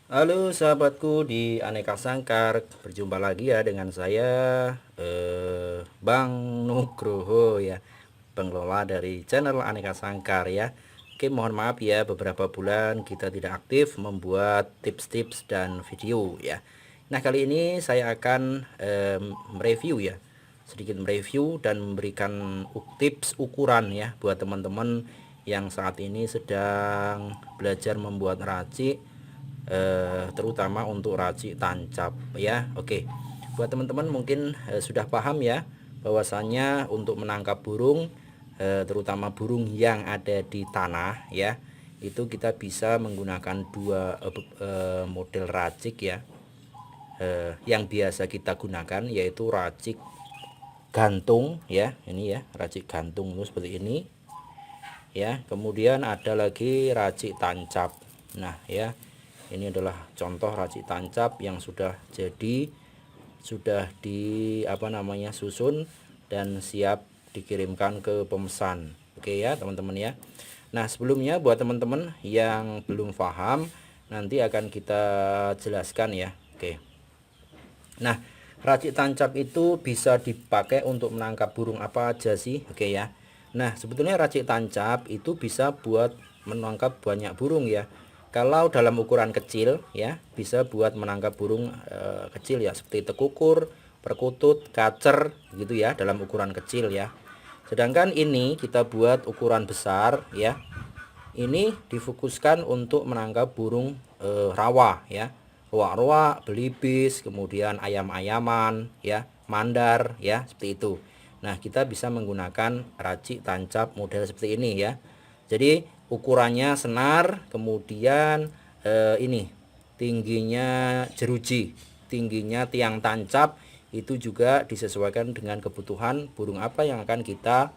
Halo sahabatku di Aneka Sangkar, berjumpa lagi ya dengan saya Bang Nugroho ya, pengelola dari channel Aneka Sangkar ya. Oke, mohon maaf ya beberapa bulan kita tidak aktif membuat tips-tips dan video ya. Nah, kali ini saya akan mereview ya, sedikit mereview dan memberikan tips ukuran ya buat teman-teman yang saat ini sedang belajar membuat racik, terutama untuk racik tancap ya. Oke, buat teman-teman mungkin sudah paham ya bahwasannya untuk menangkap burung, terutama burung yang ada di tanah ya, itu kita bisa menggunakan dua model racik ya. Yang biasa kita gunakan yaitu racik gantung ya, ini ya racik gantung itu seperti ini ya. Kemudian ada lagi racik tancap. Nah ya, ini adalah contoh racik tancap yang sudah jadi, sudah di susun dan siap dikirimkan ke pemesan. Oke ya teman-teman ya. Nah, sebelumnya buat teman-teman yang belum paham, nanti akan kita jelaskan ya. Oke. Nah, racik tancap itu bisa dipakai untuk menangkap burung apa aja sih? Oke ya. Nah, sebetulnya racik tancap itu bisa buat menangkap banyak burung ya. Kalau dalam ukuran kecil ya, bisa buat menangkap burung kecil ya, seperti tekukur, perkutut, kacer gitu ya, dalam ukuran kecil ya. Sedangkan ini kita buat ukuran besar ya. Ini difokuskan untuk menangkap burung rawa ya, ruak-ruak, belibis, kemudian ayam-ayaman ya, mandar ya, seperti itu. Nah, kita bisa menggunakan racik tancap model seperti ini ya. Jadi ukurannya senar, kemudian ini tingginya jeruji, tingginya tiang tancap itu juga disesuaikan dengan kebutuhan burung apa yang akan kita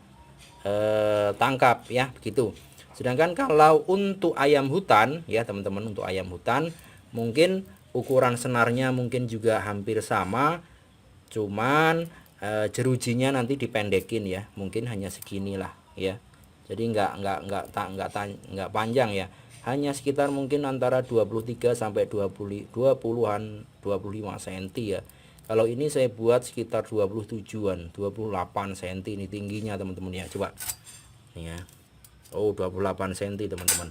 tangkap ya, begitu. Sedangkan kalau untuk ayam hutan ya teman-teman, untuk ayam hutan mungkin ukuran senarnya mungkin juga hampir sama, cuman jerujinya nanti dipendekin ya, mungkin hanya segini lah ya. Jadi nggak panjang ya, hanya sekitar mungkin antara 23 sampai 20-an 25 cm ya. Kalau ini saya buat sekitar 27-an 28 cm ini tingginya teman-teman ya. Coba nih ya. Oh, 28 cm teman-teman.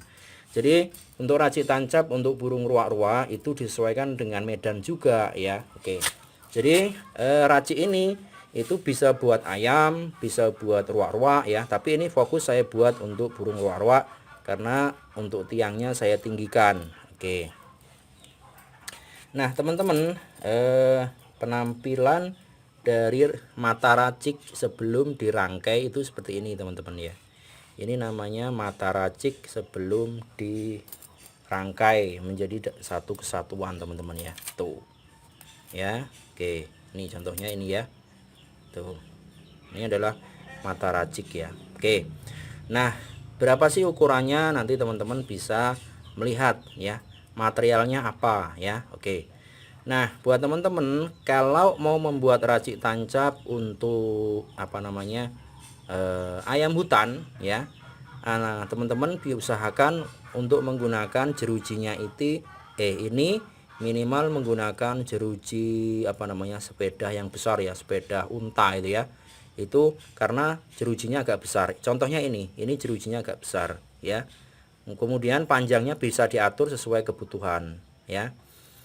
Jadi untuk racik tancap untuk burung ruak-ruak itu disesuaikan dengan medan juga ya. Oke. Jadi racik ini itu bisa buat ayam, bisa buat ruak-ruak ya. Tapi ini fokus saya buat untuk burung ruak-ruak karena untuk tiangnya saya tinggikan. Oke. Nah, teman-teman, penampilan dari mata racik sebelum dirangkai itu seperti ini, teman-teman ya. Ini namanya mata racik sebelum dirangkai menjadi satu kesatuan, teman-teman ya. Tuh. Ya. Oke, ini contohnya ini ya. Tuh. Ini adalah mata racik ya. Oke. Nah, berapa sih ukurannya? Nanti teman-teman bisa melihat ya. Materialnya apa ya. Oke. Nah, buat teman-teman kalau mau membuat racik tancap untuk ayam hutan ya, nah teman-teman diusahakan untuk menggunakan jerujinya ini minimal menggunakan jeruji sepeda yang besar ya, sepeda unta itu ya. Itu karena jerujinya agak besar. Contohnya ini jerujinya agak besar ya. Kemudian panjangnya bisa diatur sesuai kebutuhan ya.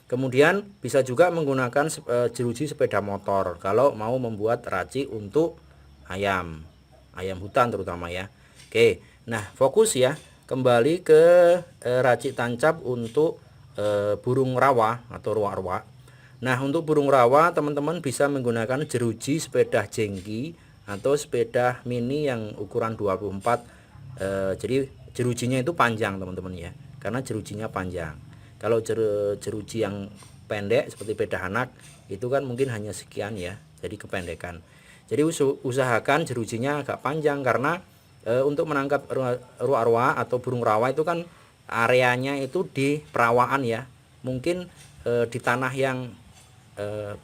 Kemudian bisa juga menggunakan jeruji sepeda motor kalau mau membuat racik untuk ayam hutan terutama ya. Oke, nah fokus ya kembali ke racik tancap untuk burung rawa atau ruak-ruak. Nah, untuk burung rawa teman-teman bisa menggunakan jeruji sepeda jengki atau sepeda mini yang ukuran 24. Jadi jerujinya itu panjang teman-teman ya, karena jerujinya panjang. Kalau jeruji yang pendek seperti peda anak itu kan mungkin hanya sekian ya, jadi kependekan. Jadi usahakan jerujinya agak panjang karena untuk menangkap ruak-ruak atau burung rawa itu kan areanya itu di perawaan ya, mungkin di tanah yang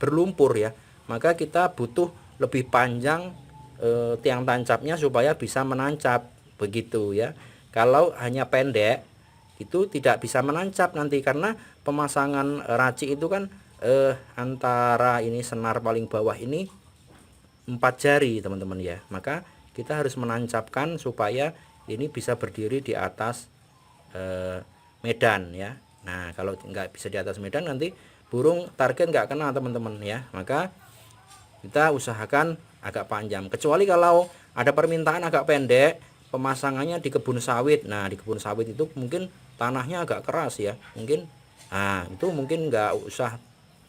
berlumpur ya, maka kita butuh lebih panjang tiang tancapnya supaya bisa menancap begitu ya. Kalau hanya pendek itu tidak bisa menancap nanti, karena pemasangan racik itu kan antara ini senar paling bawah ini 4 jari teman-teman ya. Maka kita harus menancapkan supaya ini bisa berdiri di atas medan ya. Nah kalau nggak bisa di atas medan nanti burung target nggak kena teman-teman ya. Maka kita usahakan agak panjang, kecuali kalau ada permintaan agak pendek, pemasangannya di kebun sawit. Nah di kebun sawit itu mungkin tanahnya agak keras ya, mungkin itu mungkin nggak usah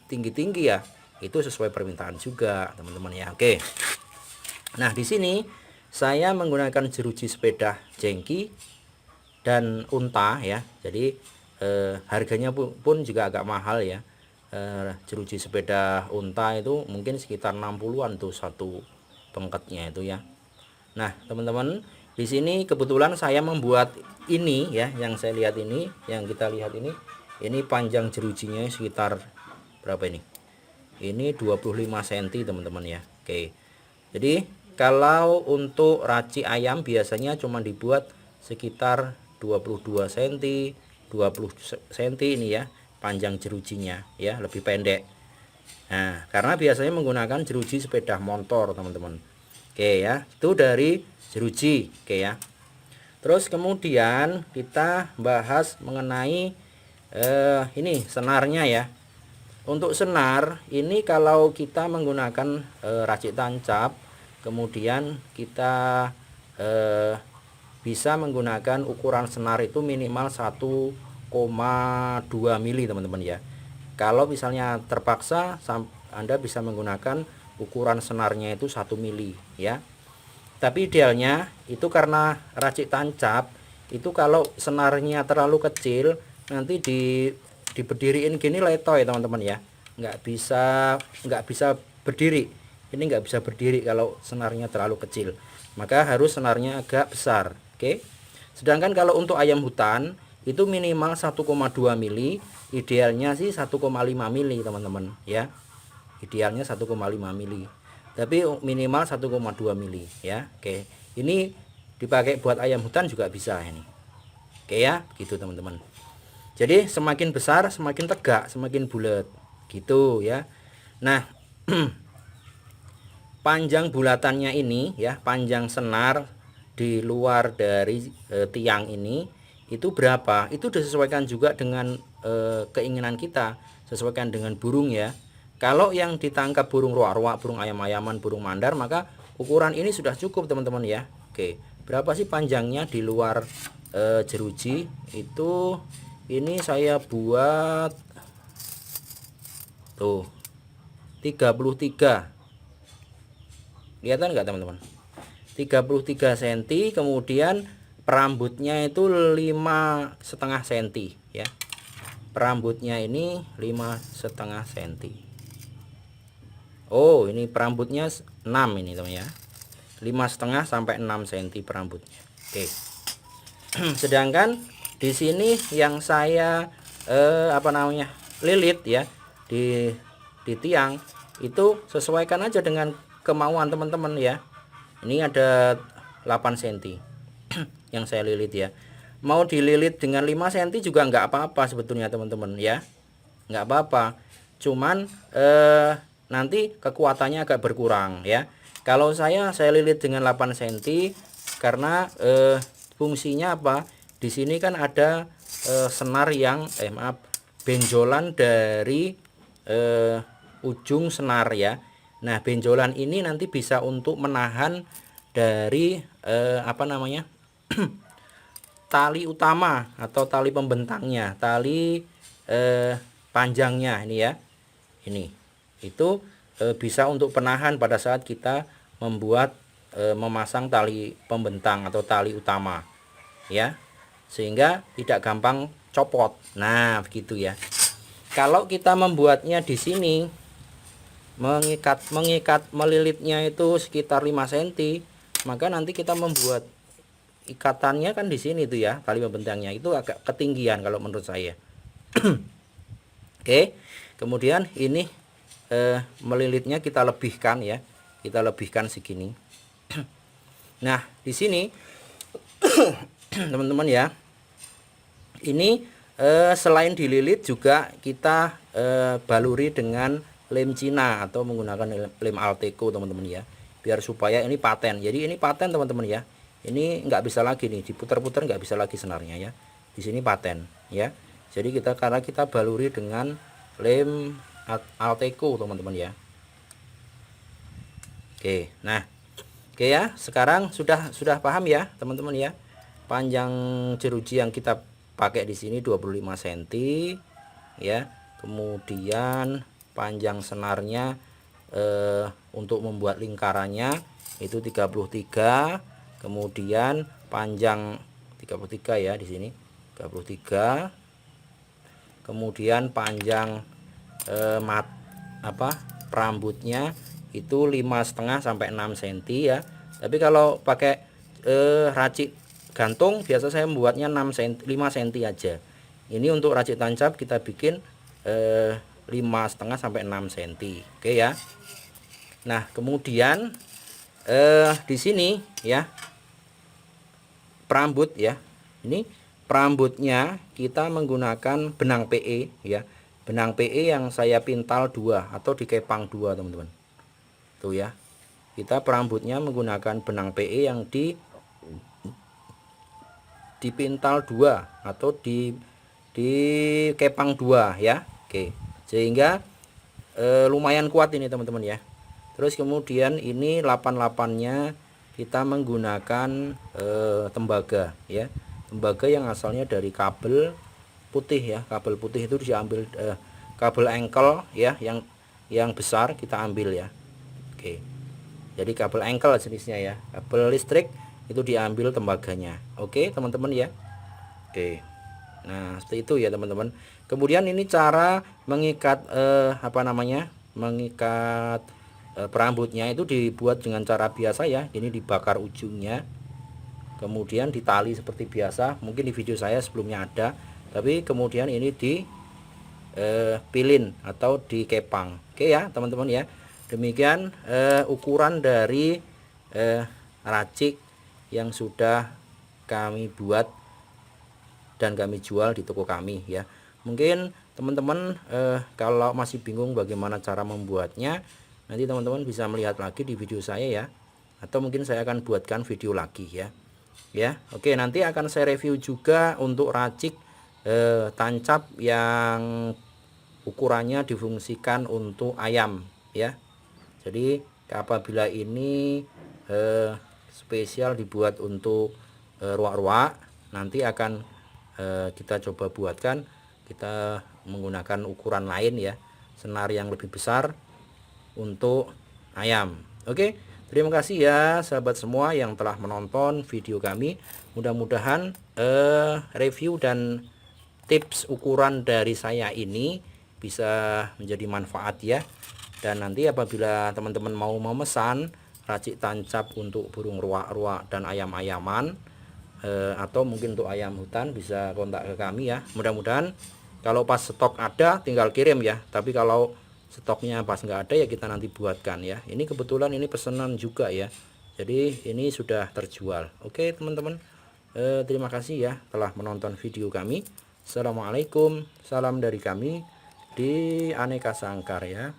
tinggi-tinggi ya, itu sesuai permintaan juga teman-teman ya. Oke, nah di sini saya menggunakan jeruji sepeda jengki dan unta ya. Jadi harganya pun juga agak mahal ya. Jeruji sepeda unta itu mungkin sekitar 60-an tuh satu pengketnya itu ya. Nah teman-teman, di sini kebetulan saya membuat ini ya, yang saya lihat ini, yang kita lihat ini panjang jerujinya sekitar berapa ini? Ini 25 cm teman-teman ya. Oke, jadi kalau untuk racik ayam biasanya cuma dibuat sekitar 22 cm 20 cm ini ya, panjang jerujinya ya, lebih pendek. Nah karena biasanya menggunakan jeruji sepeda motor teman-teman. Oke ya, itu dari jeruji. Oke ya, terus kemudian kita bahas mengenai ini senarnya ya. Untuk senar ini kalau kita menggunakan racik tancap, kemudian kita bisa menggunakan ukuran senar itu minimal 1,2 mili teman-teman ya. Kalau misalnya terpaksa Anda bisa menggunakan ukuran senarnya itu 1 mili ya. Tapi idealnya itu karena racik tancap itu kalau senarnya terlalu kecil nanti diberdiriin gini letoy teman-teman ya, nggak bisa berdiri. Ini nggak bisa berdiri kalau senarnya terlalu kecil, maka harus senarnya agak besar. Oke, sedangkan kalau untuk ayam hutan itu minimal 1,2 mili, idealnya sih 1,5 mili teman-teman ya. Idealnya 1,5 mili, tapi minimal 1,2 mili ya. Oke, ini dipakai buat ayam hutan juga bisa ini. Oke ya, gitu teman-teman. Jadi semakin besar semakin tegak, semakin bulat gitu ya. Nah panjang bulatannya ini ya, panjang senar di luar dari tiang ini itu berapa, itu disesuaikan juga dengan keinginan kita, sesuaikan dengan burung ya. Kalau yang ditangkap burung roak-roak, burung ayam-ayaman, burung mandar, maka ukuran ini sudah cukup teman-teman ya. Oke, berapa sih panjangnya di luar jeruji itu? Ini saya buat tuh 33, kelihatan nggak teman-teman? 33 cm, kemudian perambutnya itu 5,5 cm ya. Perambutnya ini 5,5 cm. Oh ini perambutnya 6 ini teman ya, 5,5 sampai 6 cm perambutnya. Oke. Sedangkan di sini yang saya lilit ya di tiang itu sesuaikan aja dengan kemauan teman-teman ya. Ini ada 8 cm yang saya lilit ya. Mau dililit dengan 5 cm juga nggak apa-apa sebetulnya teman-teman ya, nggak apa-apa. Cuman nanti kekuatannya agak berkurang ya. Kalau saya lilit dengan 8 cm karena fungsinya apa? Di sini kan ada senar yang benjolan dari ujung senar ya. Nah benjolan ini nanti bisa untuk menahan dari tali utama atau tali pembentangnya, tali panjangnya ini ya. Ini itu bisa untuk penahan pada saat kita memasang tali pembentang atau tali utama ya, sehingga tidak gampang copot. Nah begitu ya. Kalau kita membuatnya di sini, melilitnya itu sekitar 5 cm, maka nanti kita membuat ikatannya kan di sini tuh ya, tali pembentangnya itu agak ketinggian kalau menurut saya. Oke, kemudian ini melilitnya kita lebihkan ya, kita lebihkan segini. Nah di sini teman-teman ya, Ini selain dililit juga kita baluri dengan lem Cina atau menggunakan lem Alteco teman-teman ya, biar supaya ini paten. Jadi ini paten teman-teman ya, ini nggak bisa lagi nih diputar-putar, nggak bisa lagi senarnya ya, di sini paten ya. Jadi karena kita baluri dengan lem Alteco teman-teman ya. Oke, nah oke ya, sekarang sudah paham ya teman-teman ya, panjang jeruji yang kita pakai di sini 25 cm ya. Kemudian panjang senarnya untuk membuat lingkarannya itu 33. Kemudian panjang 33 ya di sini 33. Kemudian panjang perambutnya itu 5,5 sampai 6 cm ya. Tapi kalau pakai racik gantung biasa saya membuatnya 6 cm, 5 cm aja. Ini untuk racik tancap kita bikin 5,5 sampai 6 cm. Oke ya. Nah, kemudian di sini ya perambut ya. Ini perambutnya kita menggunakan benang PE ya. Benang PE yang saya pintal 2 atau dikepang 2 teman-teman. Tuh ya. Kita perambutnya menggunakan benang PE yang dipintal 2 atau dikepang 2 ya. Oke. Sehingga lumayan kuat ini teman-teman ya. Terus kemudian ini lapan-lapannya kita menggunakan tembaga ya. Tembaga yang asalnya dari kabel putih ya. Kabel putih itu diambil kabel engkel ya, yang besar kita ambil ya. Oke. Jadi kabel engkel jenisnya ya. Kabel listrik itu diambil tembaganya. Oke, teman-teman ya. Oke. Nah, seperti itu ya, teman-teman. Kemudian ini cara mengikat mengikat perambutnya itu dibuat dengan cara biasa ya. Ini dibakar ujungnya. Kemudian ditali seperti biasa. Mungkin di video saya sebelumnya ada. Tapi kemudian ini pilin atau dikepang. Oke ya, teman-teman ya. Demikian ukuran dari racik yang sudah kami buat dan kami jual di toko kami ya. Mungkin teman-teman kalau masih bingung bagaimana cara membuatnya, nanti teman-teman bisa melihat lagi di video saya ya, atau mungkin saya akan buatkan video lagi ya. Oke, nanti akan saya review juga untuk racik tancap yang ukurannya difungsikan untuk ayam ya. Jadi apabila ini spesial dibuat untuk ruak-ruak, nanti akan kita coba buatkan, kita menggunakan ukuran lain ya, senar yang lebih besar untuk ayam. Oke, terima kasih ya sahabat semua yang telah menonton video kami. Mudah-mudahan review dan tips ukuran dari saya ini bisa menjadi manfaat ya. Dan nanti apabila teman-teman mau memesan racik tancap untuk burung ruak-ruak dan ayam-ayaman, atau mungkin untuk ayam hutan, bisa kontak ke kami ya. Mudah-mudahan kalau pas stok ada tinggal kirim ya. Tapi kalau stoknya pas nggak ada ya kita nanti buatkan ya. Ini kebetulan ini pesanan juga ya. Jadi ini sudah terjual. Oke teman-teman, terima kasih ya telah menonton video kami. Assalamualaikum, salam dari kami di Aneka Sangkar ya.